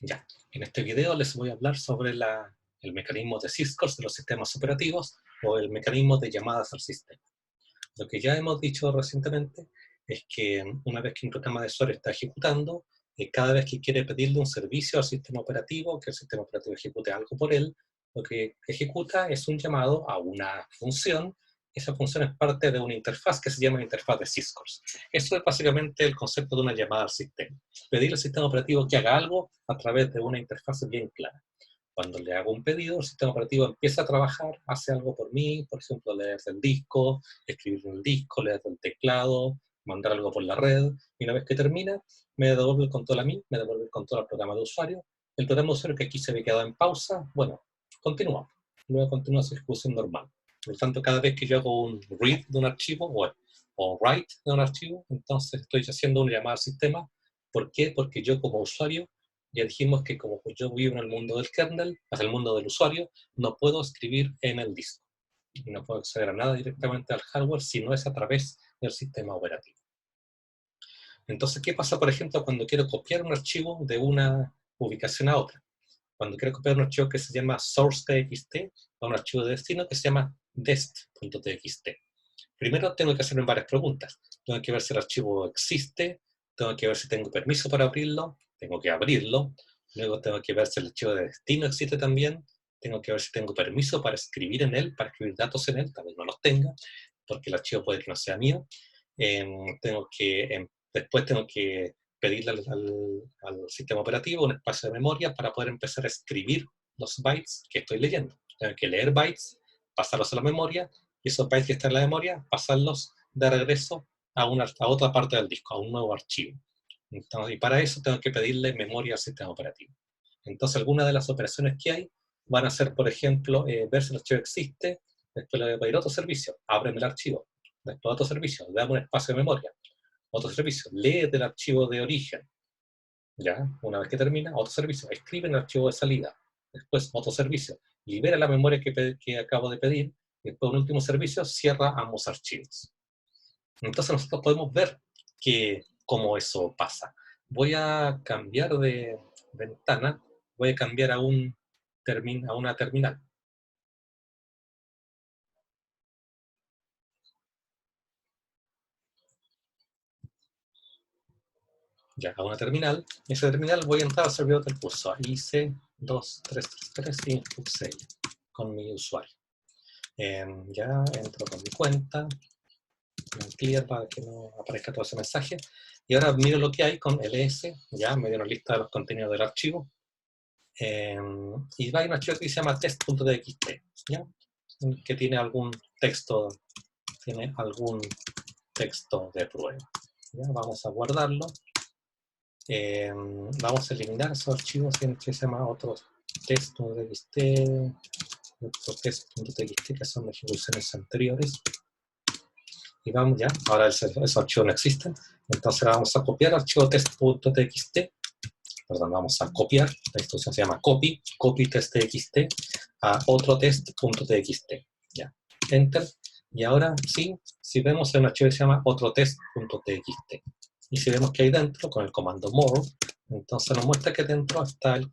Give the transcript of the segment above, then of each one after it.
Ya, en este video les voy a hablar sobre el mecanismo de syscalls de los sistemas operativos o el mecanismo de llamadas al sistema. Lo que ya hemos dicho recientemente es que una vez que un programa de usuario está ejecutando, cada vez que quiere pedirle un servicio al sistema operativo, que el sistema operativo ejecute algo por él, lo que ejecuta es un llamado a una función. Esa función es parte de una interfaz que se llama interfaz de syscalls. Eso es básicamente el concepto de una llamada al sistema. Pedir al sistema operativo que haga algo a través de una interfaz bien clara. Cuando le hago un pedido, el sistema operativo empieza a trabajar, hace algo por mí, por ejemplo, leer del disco, escribir en el disco, leer del teclado, mandar algo por la red, y una vez que termina, me devuelve el control a mí, me devuelve el control al programa de usuario. El programa de usuario que aquí se había quedado en pausa, bueno, continúa. Luego continúa su ejecución normal. Por lo tanto, cada vez que yo hago un read de un archivo o write de un archivo, entonces estoy haciendo una llamada al sistema. ¿Por qué? Porque yo como usuario, ya dijimos que como yo vivo en el mundo del kernel, en el mundo del usuario, no puedo escribir en el disco. Y no puedo acceder a nada directamente al hardware si no es a través del sistema operativo. Entonces, ¿qué pasa, por ejemplo, cuando quiero copiar un archivo de una ubicación a otra? Cuando quiero copiar un archivo que se llama source.txt a un archivo de destino que se llama dest.txt. Primero tengo que hacerme varias preguntas. Tengo que ver si el archivo existe, tengo que ver si tengo permiso para abrirlo, tengo que abrirlo, luego tengo que ver si el archivo de destino existe también, tengo que ver si tengo permiso para escribir en él, para escribir datos en él, tal vez no los tenga, porque el archivo puede que no sea mío. Después tengo que pedirle al sistema operativo un espacio de memoria para poder empezar a escribir los bytes que estoy leyendo. Tengo que leer bytes, pasarlos a la memoria, y esos bytes que están en la memoria, pasarlos de regreso a otra parte del disco, a un nuevo archivo. Entonces, y para eso tengo que pedirle memoria al sistema operativo. Entonces, algunas de las operaciones que hay van a ser, por ejemplo, ver si el archivo existe, después le voy a pedir otro servicio, ábreme el archivo, después otro servicio, dame un espacio de memoria, otro servicio, lee del archivo de origen, ya, una vez que termina, otro servicio, escribe en el archivo de salida, después otro servicio, libera la memoria que acabo de pedir, y después un último servicio, cierra ambos archivos. Entonces nosotros podemos ver cómo eso pasa. Voy a cambiar de ventana, voy a cambiar a una terminal. Ya, a una terminal. En esa terminal voy a entrar al servidor del curso, IC2333 input 6, con mi usuario. Ya entro con mi cuenta, clear para que no aparezca todo ese mensaje. Y ahora miro lo que hay con ls, ya me dio una lista de los contenidos del archivo. Y va a un archivo que se llama test.txt, ¿ya? Que tiene algún texto de prueba. ¿Ya? Vamos a guardarlo. Vamos a eliminar esos archivos que se llama otro test.txt, otro test.txt, que son ejecuciones anteriores. Y vamos ya, ahora esos archivos no existen, entonces vamos a copiar el archivo test.txt, perdón, vamos a copiar, la instrucción se llama copy test.txt a otro test.txt, ya, enter, y ahora sí, si vemos el archivo que se llama otro test.txt, y si vemos que hay dentro, con el comando more, entonces nos muestra que dentro está el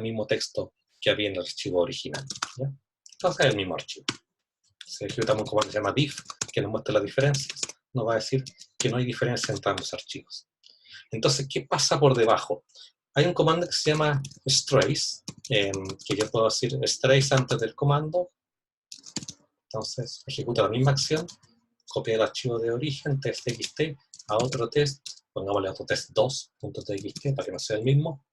mismo texto que había en el archivo original, ¿ya? Entonces es el mismo archivo. Si ejecutamos un comando que se llama diff, que nos muestra las diferencias, nos va a decir que no hay diferencia entre ambos archivos. Entonces, ¿qué pasa por debajo? Hay un comando que se llama strace, que yo puedo decir strace antes del comando. Entonces, ejecuta la misma acción, copia el archivo de origen, test.txt, a otro test, pongámosle otro test2.txt para que no sea el mismo.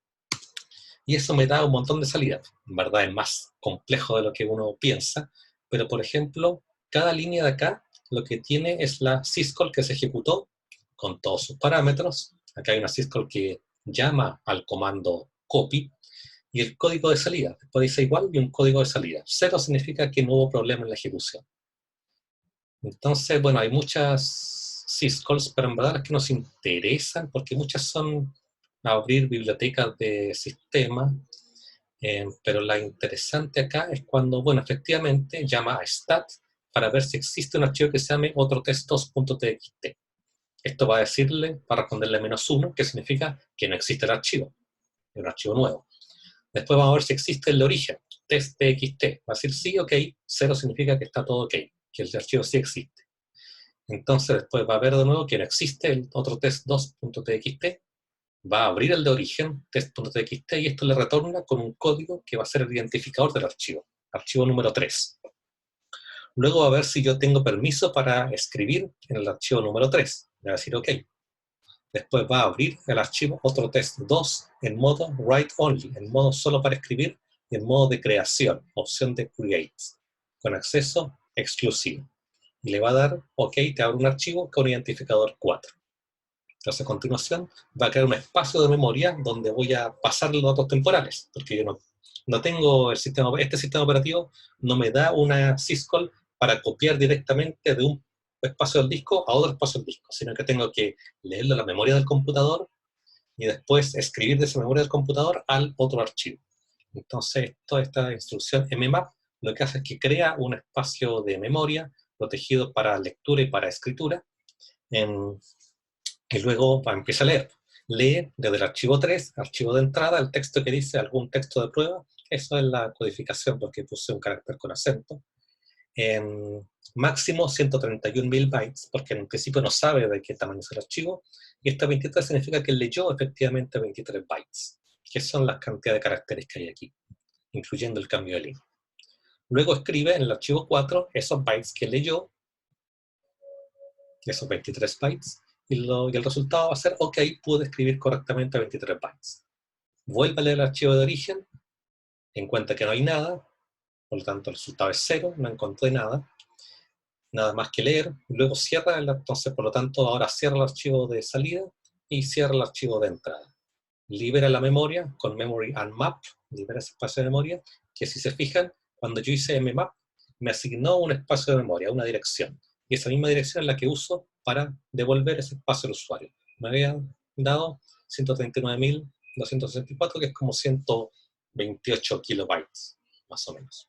Y eso me da un montón de salidas. En verdad es más complejo de lo que uno piensa, pero por ejemplo, cada línea de acá lo que tiene es la syscall que se ejecutó con todos sus parámetros. Acá hay una syscall que llama al comando copy y el código de salida. Después dice igual y un código de salida. 0 significa que no hubo problema en la ejecución. Entonces, bueno, hay muchas syscalls, pero en verdad las que nos interesan, porque muchas son abrir bibliotecas de sistema, pero la interesante acá es cuando, bueno, efectivamente llama a stat para ver si existe un archivo que se llame otro test2.txt. Esto va a decirle, va a responderle -1, que significa que no existe el archivo. un archivo nuevo. Después vamos a ver si existe el de origen, test.txt. Va a decir sí, ok, 0 significa que está todo ok, que el archivo sí existe. Entonces después va a ver de nuevo que no existe el otro test2.txt, va a abrir el de origen, test.txt, y esto le retorna con un código que va a ser el identificador del archivo número 3. Luego va a ver si yo tengo permiso para escribir en el archivo número 3. Le va a decir OK. Después va a abrir el archivo otro test2 en modo write only, en modo solo para escribir, y en modo de creación, opción de create, con acceso exclusivo. Y le va a dar OK, te abre un archivo con identificador 4. Entonces a continuación va a crear un espacio de memoria donde voy a pasar los datos temporales, porque yo no tengo este sistema operativo no me da una syscall para copiar directamente de un espacio del disco a otro espacio del disco, sino que tengo que leerlo a la memoria del computador y después escribir de esa memoria del computador al otro archivo. Entonces toda esta instrucción mmap lo que hace es que crea un espacio de memoria protegido para lectura y para escritura, y luego empieza a leer. Lee desde el archivo 3, archivo de entrada, el texto que dice algún texto de prueba. Eso es la codificación, porque puse un carácter con acento. Máximo 131.000 bytes, porque en principio no sabe de qué tamaño es el archivo. Y esta 23 significa que leyó efectivamente 23 bytes, que son las cantidades de caracteres que hay aquí, incluyendo el cambio de línea. Luego escribe en el archivo 4 esos bytes que leyó, esos 23 bytes, y el resultado va a ser, OK, pude escribir correctamente 23 bytes. Vuelve a leer el archivo de origen, encuentra que no hay nada, por lo tanto el resultado es 0, no encontré nada más que leer, luego cierra, entonces por lo tanto ahora cierra el archivo de salida y cierra el archivo de entrada. Libera la memoria con memory unmap, libera ese espacio de memoria, que si se fijan, cuando yo hice mmap, me asignó un espacio de memoria, una dirección. Y esa misma dirección es la que uso para devolver ese espacio al usuario. Me había dado 139.264, que es como 128 kilobytes, más o menos.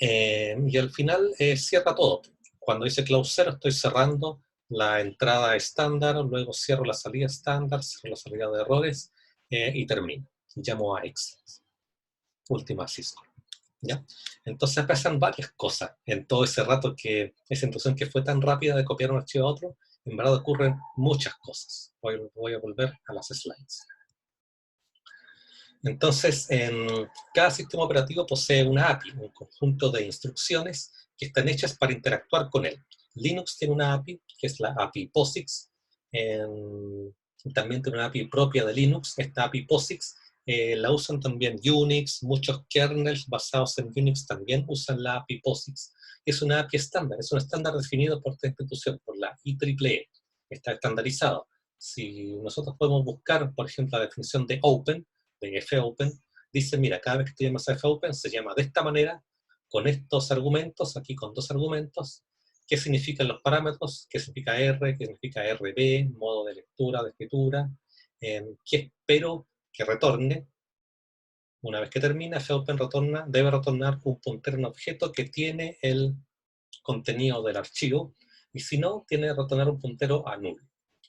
Y al final cierra todo. Cuando dice close 0, estoy cerrando la entrada estándar, luego cierro la salida estándar, cierro la salida de errores y termino. Llamo a exit. Última syscall. ¿Ya? Entonces pasan varias cosas en todo ese rato, que esa instrucción que fue tan rápida de copiar un archivo a otro, en verdad ocurren muchas cosas. Voy a volver a las slides. Entonces, cada sistema operativo posee una API, un conjunto de instrucciones que están hechas para interactuar con él. Linux tiene una API, que es la API POSIX. También tiene una API propia de Linux. Esta API POSIX la usan también Unix. Muchos kernels basados en Unix también usan la API POSIX. Es una API estándar, es un estándar definido por esta institución, por la IEEE. Está estandarizado. Si nosotros podemos buscar, por ejemplo, la definición de Open, de fopen, dice, mira, cada vez que tú llamas a fopen se llama de esta manera, con estos argumentos, aquí con dos argumentos, qué significan los parámetros, qué significa R, qué significa RB, modo de lectura, de escritura, qué espero que retorne. Una vez que termina, fopen debe retornar un puntero en objeto que tiene el contenido del archivo, y si no, tiene que retornar un puntero a null.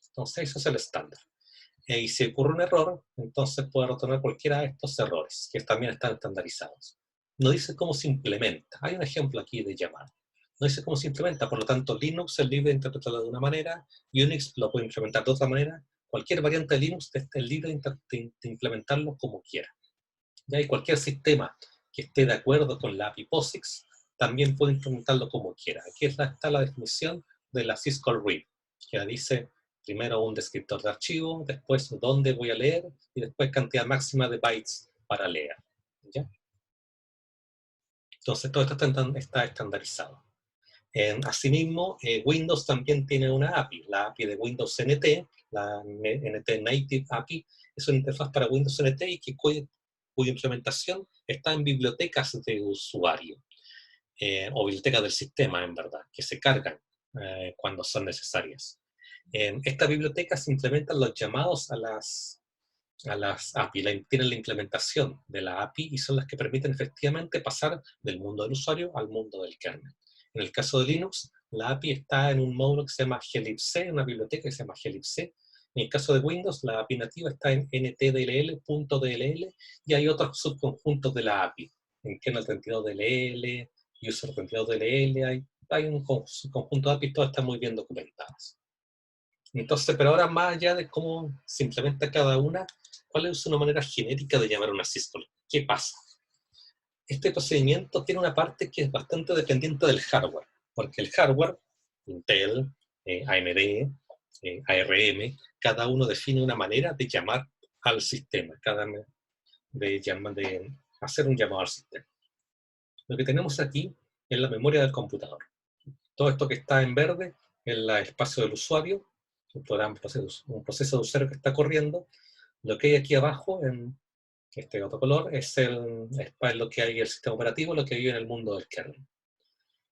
Entonces, eso es el estándar. Y si ocurre un error, entonces puede retornar cualquiera de estos errores, que también están estandarizados. No dice cómo se implementa. Hay un ejemplo aquí de llamada. No dice cómo se implementa, por lo tanto Linux es libre de interpretarlo de una manera, Unix lo puede implementar de otra manera, cualquier variante de Linux es libre de implementarlo como quiera. Y cualquier sistema que esté de acuerdo con la API POSIX también puede implementarlo como quiera. Aquí está la definición de la syscall read, que dice primero un descriptor de archivo, después dónde voy a leer, y después cantidad máxima de bytes para leer. ¿Ya? Entonces todo esto está estandarizado. Asimismo, Windows también tiene una API, la API de Windows NT, la NT Native API, es una interfaz para Windows NT y cuya implementación está en bibliotecas de usuario, o bibliotecas del sistema, en verdad, que se cargan cuando son necesarias. En esta biblioteca se implementan los llamados a las API, tienen la implementación de la API y son las que permiten efectivamente pasar del mundo del usuario al mundo del kernel. En el caso de Linux, la API está en un módulo que se llama glibc, una biblioteca que se llama glibc, En el caso de Windows, la API nativa está en ntdll.dll y hay otros subconjuntos de la API. En kernel 32dll, user 32dll, hay un conjunto de APIs, todas están muy bien documentadas. Entonces, pero ahora más allá de cómo se implementa cada una, ¿cuál es una manera genérica de llamar una syscall? ¿Qué pasa? Este procedimiento tiene una parte que es bastante dependiente del hardware, porque el hardware, Intel, AMD, ARM, cada uno define una manera de llamar al sistema, de hacer un llamado al sistema. Lo que tenemos aquí es la memoria del computador. Todo esto que está en verde es el espacio del usuario, un proceso de usuario que está corriendo. Lo que hay aquí abajo, en este otro color, es lo que hay en el sistema operativo, lo que hay en el mundo del kernel.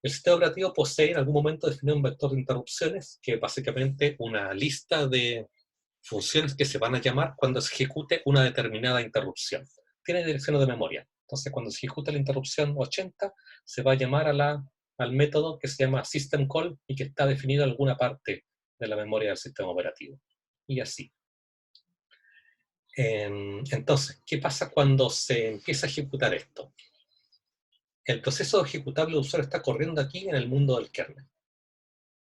El sistema operativo posee en algún momento definido un vector de interrupciones, que es básicamente una lista de funciones que se van a llamar cuando se ejecute una determinada interrupción. Tiene direcciones de memoria. Entonces, cuando se ejecuta la interrupción 80, se va a llamar al método que se llama system call y que está definido en alguna parte de la memoria del sistema operativo. Y así. Entonces, ¿qué pasa cuando se empieza a ejecutar esto? El proceso ejecutable de usuario está corriendo aquí en el mundo del kernel.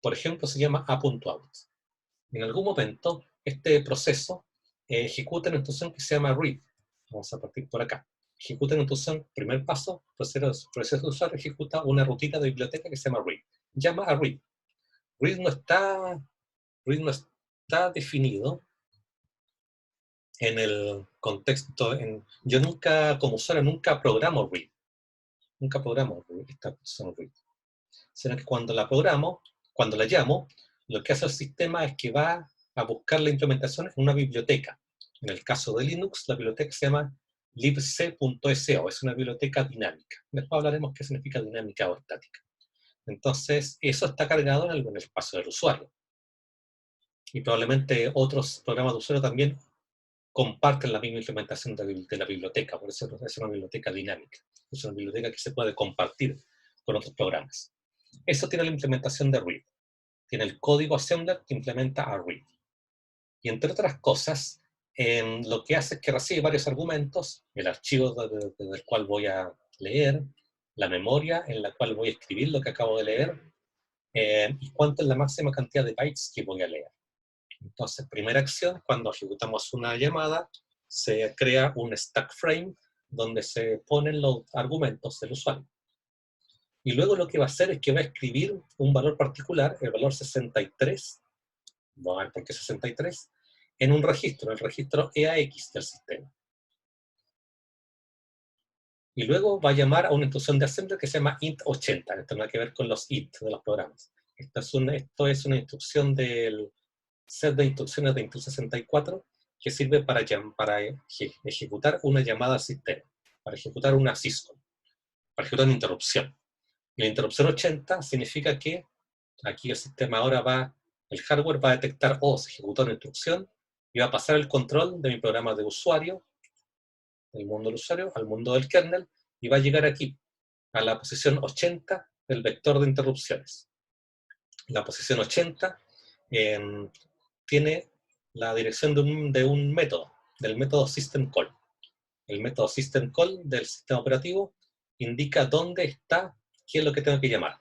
Por ejemplo, se llama a.out. En algún momento, este proceso ejecuta una instrucción que se llama read. Vamos a partir por acá. Ejecuta una instrucción, primer paso, proceso de usuario ejecuta una rutita de biblioteca que se llama read. Llama a read. Read no está definido en el contexto. Yo nunca, como usuario, nunca programo read. Nunca programo esta función read. Sino que cuando la programo, cuando la llamo, lo que hace el sistema es que va a buscar la implementación en una biblioteca. En el caso de Linux, la biblioteca se llama libc.so, es una biblioteca dinámica. Después hablaremos qué significa dinámica o estática. Entonces, eso está cargado en el espacio del usuario. Y probablemente otros programas de usuario también comparten la misma implementación de la biblioteca, por eso es una biblioteca dinámica. Es una biblioteca que se puede compartir con otros programas. Eso tiene la implementación de read. Tiene el código assembler que implementa a read. Y entre otras cosas, lo que hace es que recibe varios argumentos, el archivo del cual voy a leer, la memoria en la cual voy a escribir lo que acabo de leer, y cuánto es la máxima cantidad de bytes que voy a leer. Entonces, primera acción, cuando ejecutamos una llamada, se crea un stack frame donde se ponen los argumentos del usuario. Y luego lo que va a hacer es que va a escribir un valor particular, el valor 63, vamos a ver por qué 63, en un registro, el registro EAX del sistema. Y luego va a llamar a una instrucción de assembler que se llama int80. Esto no tiene que ver con los int de los programas. Esto es una instrucción del set de instrucciones de Intel 64 que sirve para ejecutar una llamada al sistema, para ejecutar una syscall, para ejecutar una interrupción. Y la interrupción 80 significa que aquí el sistema ahora el hardware va a detectar, se ejecutó una instrucción y va a pasar el control de mi programa de usuario, del mundo del usuario, al mundo del kernel, y va a llegar aquí, a la posición 80 del vector de interrupciones. La posición 80 tiene la dirección de un método, del método system call. El método system call del sistema operativo indica dónde está, qué es lo que tengo que llamar.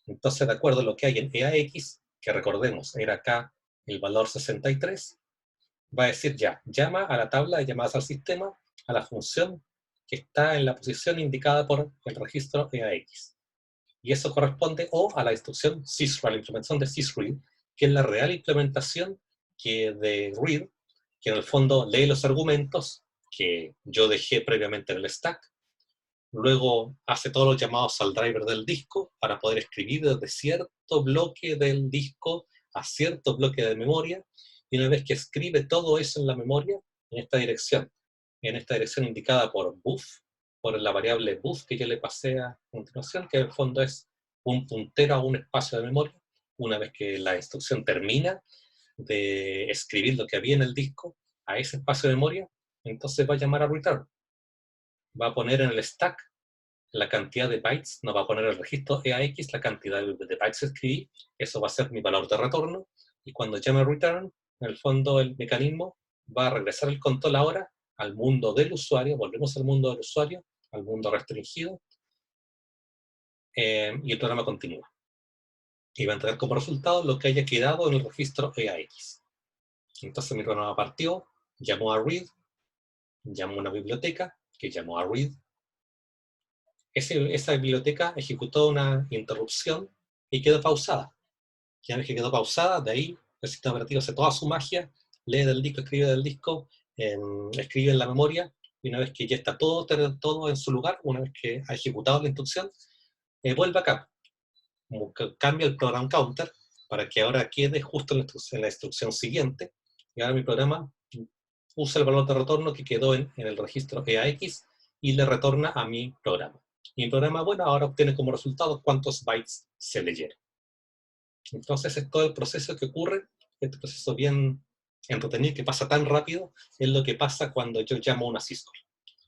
Entonces, de acuerdo a lo que hay en EAX, que recordemos, era acá el valor 63, va a decir ya, llama a la tabla de llamadas al sistema, a la función que está en la posición indicada por el registro EAX. Y eso corresponde a la instrucción sysread, la implementación de sysread, que es la real implementación de read, que en el fondo lee los argumentos que yo dejé previamente en el stack, luego hace todos los llamados al driver del disco para poder escribir desde cierto bloque del disco a cierto bloque de memoria, y una vez que escribe todo eso en la memoria, en esta dirección indicada por buff, por la variable buff que yo le pasé a continuación, que en el fondo es un puntero a un espacio de memoria. Una vez que la instrucción termina de escribir lo que había en el disco a ese espacio de memoria, entonces va a llamar a return. Va a poner en el stack la cantidad de bytes, no va a poner el registro EAX, la cantidad de bytes que escribí, eso va a ser mi valor de retorno, y cuando llame return, en el fondo el mecanismo va a regresar el control ahora al mundo del usuario, volvemos al mundo del usuario, al mundo restringido, y el programa continúa. Y va a entregar como resultado lo que haya quedado en el registro EAX. Entonces mi programa partió, llamó a read, llamó a una biblioteca, que llamó a read. Esa biblioteca ejecutó una interrupción y quedó pausada. Ya que quedó pausada, de ahí el sistema operativo hace toda su magia, lee del disco, escribe del disco, escribe en la memoria, y una vez que ya está todo en su lugar, una vez que ha ejecutado la instrucción, vuelve acá, cambia el program counter para que ahora quede justo en la instrucción siguiente, y ahora mi programa usa el valor de retorno que quedó en el registro EAX y le retorna a mi programa. Y mi programa, bueno, ahora obtiene como resultado cuántos bytes se leyeron. Entonces es todo el proceso que ocurre, este proceso bien entretenido, que pasa tan rápido, es lo que pasa cuando yo llamo a una syscall.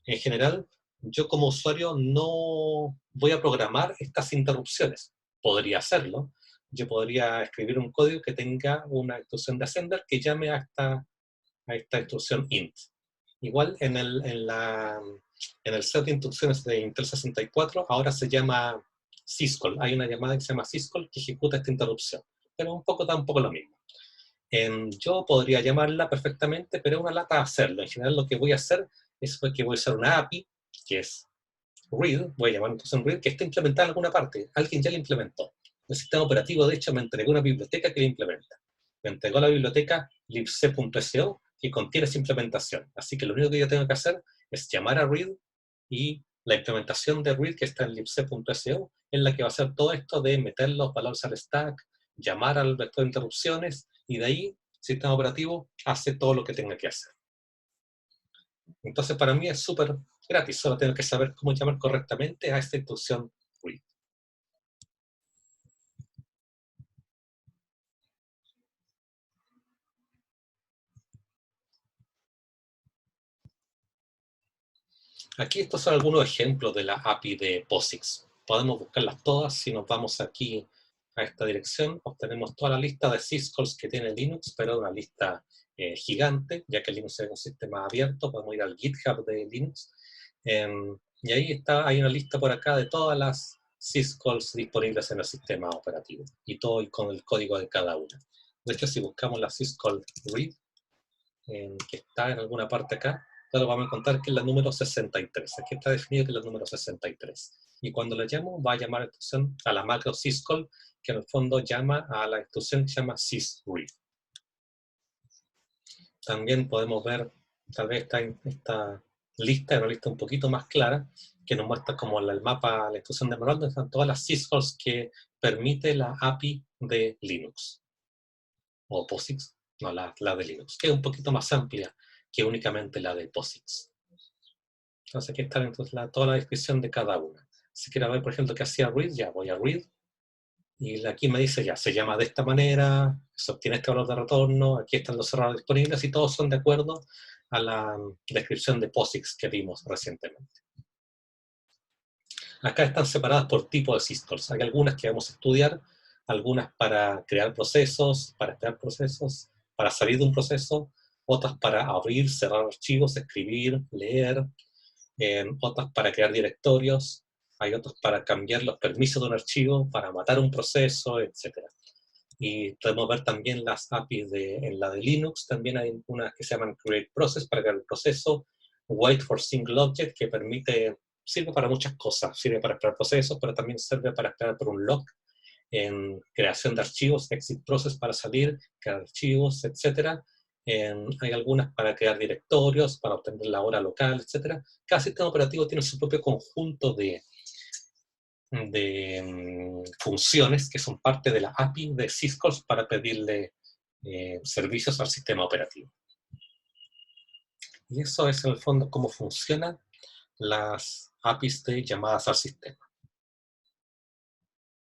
En general, yo como usuario no voy a programar estas interrupciones. Podría hacerlo. Yo podría escribir un código que tenga una instrucción de sender que llame a esta instrucción int. Igual en el set de instrucciones de Intel 64 ahora se llama syscall. Hay una llamada que se llama syscall que ejecuta esta interrupción. Pero un poco tampoco lo mismo. Yo podría llamarla perfectamente, pero es una lata hacerlo. En general lo que voy a hacer es que voy a usar una API, que es read, voy a llamar entonces read, que está implementada en alguna parte. Alguien ya la implementó. El sistema operativo, de hecho, me entregó una biblioteca que la implementa. Me entregó la biblioteca libc.so que contiene esa implementación. Así que lo único que yo tengo que hacer es llamar a read, y la implementación de read que está en libc.so es la que va a hacer todo esto de meter los valores al stack, llamar al vector de interrupciones, y de ahí el sistema operativo hace todo lo que tenga que hacer. Entonces para mí es súper gratis, solo tengo que saber cómo llamar correctamente a esta instrucción read. Aquí estos son algunos ejemplos de la API de POSIX. Podemos buscarlas todas. Si nos vamos aquí a esta dirección, obtenemos toda la lista de syscalls que tiene Linux, pero una lista gigante, ya que Linux es un sistema abierto. Podemos ir al GitHub de Linux. Y ahí hay una lista por acá de todas las syscalls disponibles en el sistema operativo, y todo con el código de cada una. De hecho, si buscamos la syscall read, que está en alguna parte acá, claro, vamos a encontrar que es la número 63. Aquí está definido que es la número 63. Y cuando le llamo, va a llamar a la instrucción, a la macro syscall, que en el fondo llama a la instrucción que se llama sysread. También podemos ver, tal vez esta lista, es una lista un poquito más clara, que nos muestra como el mapa, la instrucción de manual, donde están todas las syscalls que permite la API de Linux. O POSIX, no, la de Linux, que es un poquito más amplia que únicamente la de POSIX. Entonces aquí está entonces toda la descripción de cada una. Si quiero ver, por ejemplo, qué hacía read, ya voy a read, y aquí me dice ya, se llama de esta manera, se obtiene este valor de retorno, aquí están los errores disponibles, y todos son de acuerdo a la descripción de POSIX que vimos recientemente. Acá están separadas por tipo de syscalls. Hay algunas que vamos a estudiar, algunas para crear procesos, para esperar procesos, para salir de un proceso, otras para abrir, cerrar archivos, escribir, leer, otras para crear directorios, hay otras para cambiar los permisos de un archivo, para matar un proceso, etc. Y podemos ver también las APIs en la de Linux, también hay unas que se llaman Create Process para crear el proceso, Wait for Single Object, que sirve para muchas cosas, sirve para esperar procesos, pero también sirve para esperar por un lock, en creación de archivos, Exit Process para salir, crear archivos, etc. Hay algunas para crear directorios, para obtener la hora local, etc. Cada sistema operativo tiene su propio conjunto de funciones que son parte de la API de syscalls para pedirle servicios al sistema operativo. Y eso es en el fondo cómo funcionan las APIs de llamadas al sistema.